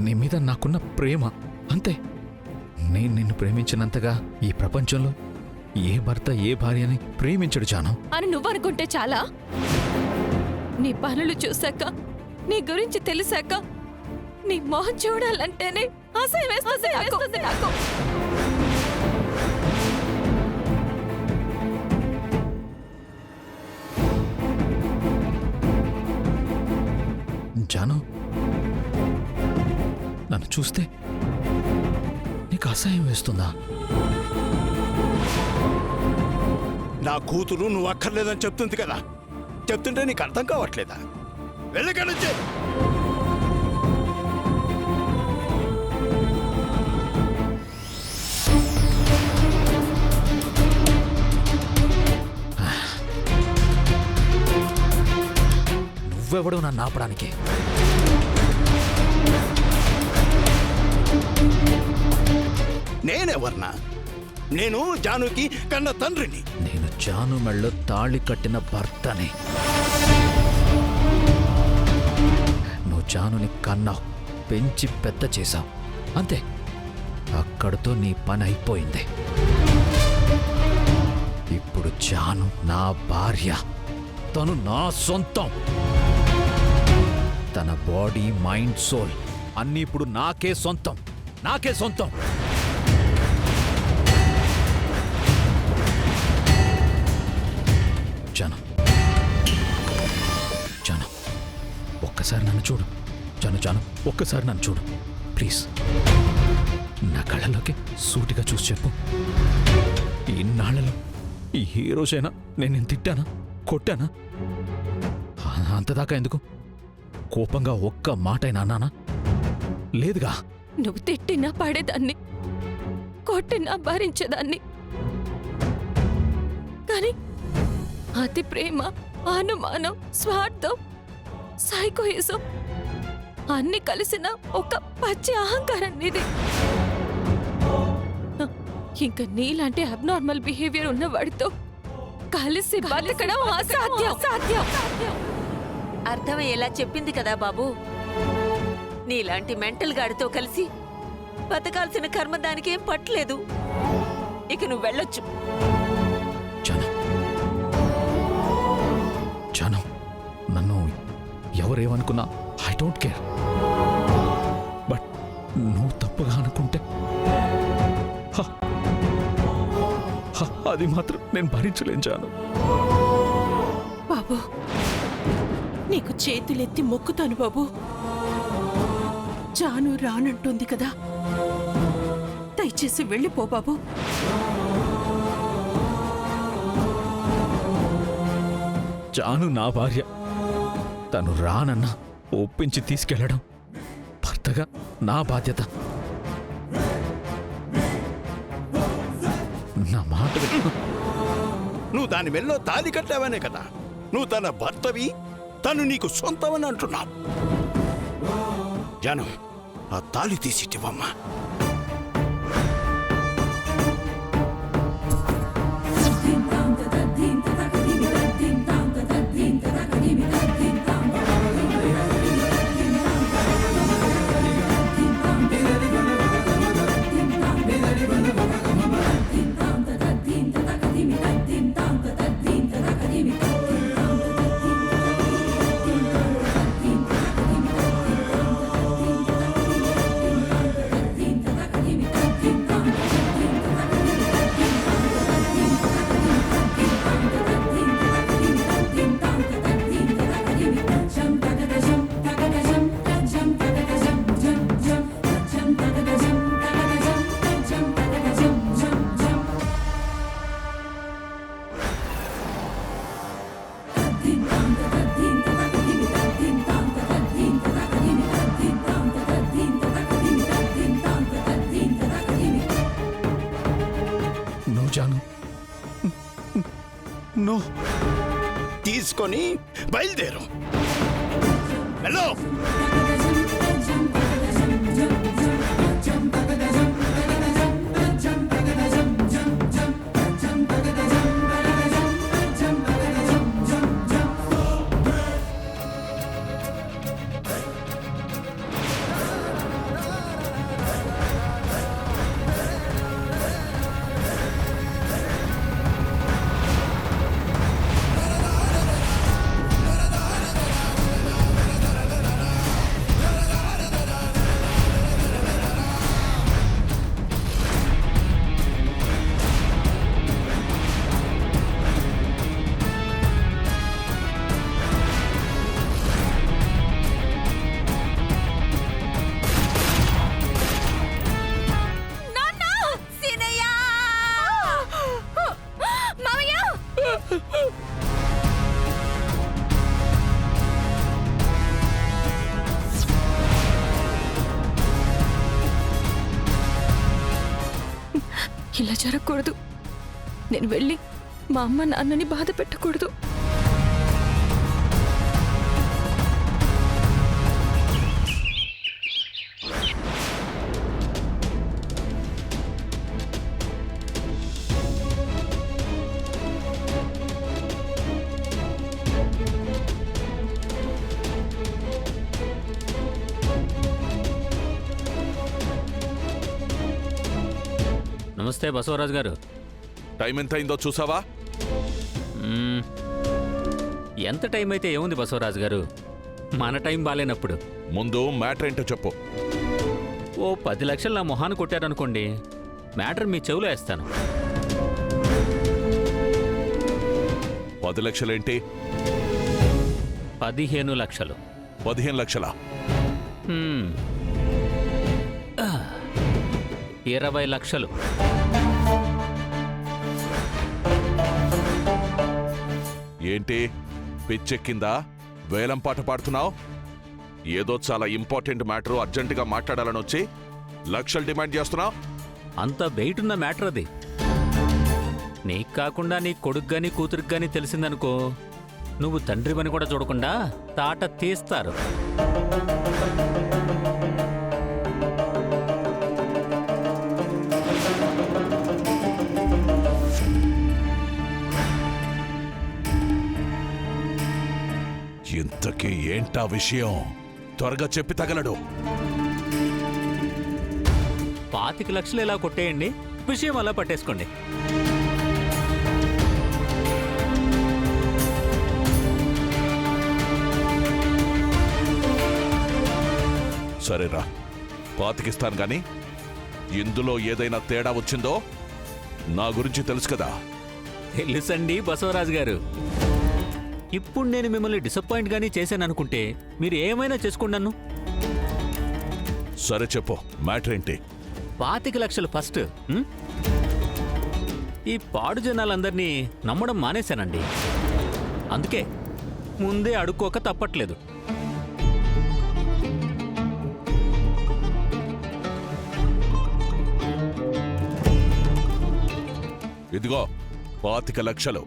నీ మీద నాకున్న ప్రేమ అంతే. నేను నిన్ను ప్రేమించినంతగా ఈ ప్రపంచంలో ఏ భర్త ఏ భార్యని ప్రేమించడు జాను అని నువ్వనుకుంటే చాలా? నీ పనులు చూశాక, నీ గురించి తెలిసాక నీ మొహం చూడాలంటేనే అసహ్యం వేస్తుంది నాకు. జాను, నన్ను చూస్తే నీకు అసహ్యం వేస్తుందా? నా కూతురు నువ్వు అక్కర్లేదని చెప్తుంది కదా, చెప్తుంటే నీకు అర్థం కావట్లేదా? వెళ్ళకనుంచే. నువ్వెవడో నన్ను ఆపడానికి? నేనెవర్నా? నేను జానుకి కన్న తండ్రిని. నేను జాను మెళ్ళో తాళి కట్టిన భర్తని. నువ్వు జానుని కన్నావు, పెంచి పెద్ద చేశావు, అంతే. అక్కడితో నీ పని అయిపోయింది. ఇప్పుడు జాను నా భార్య, తను నా సొంతం. తన బాడీ, మైండ్, సోల్ అన్నీ ఇప్పుడు నాకే సొంతం, నాకే సొంతం. జాను, జాను, ఒక్కసారి నన్ను చూడు. జాను, జాను, ఒక్కసారి నన్ను చూడు ప్లీజ్. నా కళ్ళలోకి సూటిగా చూసి చెప్పు, ఇన్నాళ్లలో ఈ రోజైనా నేను తిట్టానా, కొట్టానా? అంతదాకా ఎందుకు? కోపంగా ఒక్క మాటైనా అన్నానా? లేదుగా. నువ్వు తిట్టినా పడేదాన్ని, కొట్టినా భరించేదాన్ని. కానీ అతి ప్రేమ, అనుమానం, స్వార్థం, సైకోయిజం అన్ని కలిసిన ఒక పచ్చి అహంకారం నీది. ఇంకా నీలాంటి అబ్నార్మల్ బిహేవియర్ ఉన్న వాడితో కలిసి బతకడం అసాధ్యం. అర్థమయ్యేలా చెప్పింది కదా బాబు. నీలాంటి మెంటల్ గాడితో కలిసి బతకాల్సిన కర్మ దానికేం పట్టలేదు. ఇక నువ్వు వెళ్ళొచ్చు. జాను, నన్ను ఎవరేమనుకున్నా ఐ డోంట్ కేర్. బట్ నువ్వు తప్పుగా అనుకుంటే అది మాత్రం నేను భరించలేను జాను. బాబు, నీకు చేతులెత్తి మొక్కుతాను బాబు. జాను రానంటుంది కదా, దయచేసి వెళ్ళిపో బాబు. జాను నా భార్య. తను రానన్నా ఒప్పించి తీసుకెళ్లడం భర్తగా నా బాధ్యత. నా మాట నువ్వు దాని మెల్లో తాళి కట్టావనే కదా, నువ్వు తన భర్తవి, తను నీకు సొంతమని అంటున్నావు. జాను, ఆ తాళి తీసిటివమ్మా. జాను, నో. తీసుకొని బయలుదేరు. హలో, ఇలా జరగకూడదు. నేను వెళ్ళి మా అమ్మ నాన్నని బాధ పెట్టకూడదు. నమస్తే బసవరాజు గారు. టైం ఎంత అయిందో చూసావా? ఎంత టైం అయితే ఏముంది బసవరాజు గారు, మన టైం బాలేనప్పుడు. ముందు మ్యాటర్ ఏంటో చెప్పు. ఓ 10 లక్షలు నా మొహాన్ని కొట్టారనుకోండి, మ్యాటర్ మీ చెవులో వేస్తాను. 10 లక్షలేంటి? 15 లక్షలు. 15 లక్షల? 20 లక్షలు. ఏంటి పిచ్చెక్కిందా? వేలం పాట పాడుతున్నావు? ఏదో చాలా ఇంపార్టెంట్ మ్యాటర్ అర్జెంటుగా మాట్లాడాలని వచ్చి లక్షలు డిమాండ్ చేస్తున్నావు? అంత వెయిట్ ఉన్న మ్యాటర్ అది. నీకు కాకుండా నీ కొడుకు గాని కూతురికి గాని తెలిసిందనుకో, నువ్వు తండ్రివని కూడా చూడకుండా తాట తీస్తారు. ఇంతకీ ఏంటా విషయం? త్వరగా చెప్పి తగలడు. 25 లక్షలు ఇలా కొట్టేయండి, విషయం అలా పట్టేసుకోండి. సరేరా, 25 ఇస్తాను గాని ఇందులో ఏదైనా తేడా వచ్చిందో నా గురించి తెలుసు కదా. తెలుసండి బసవరాజు గారు. ఇప్పుడు నేను మిమ్మల్ని డిసప్పాయింట్ గానీ చేశాననుకుంటే మీరు ఏమైనా చేసుకోండి నన్ను. సరే చెప్పు, మ్యాటర్ ఏంటి? 25 లక్షలు ఫస్ట్. ఈ పాడు జనాలందరినీ నమ్మడం మానేశానండి. అందుకే ముందే అడుక్కోక తప్పట్లేదు. ఇదిగో 25 లక్షలు.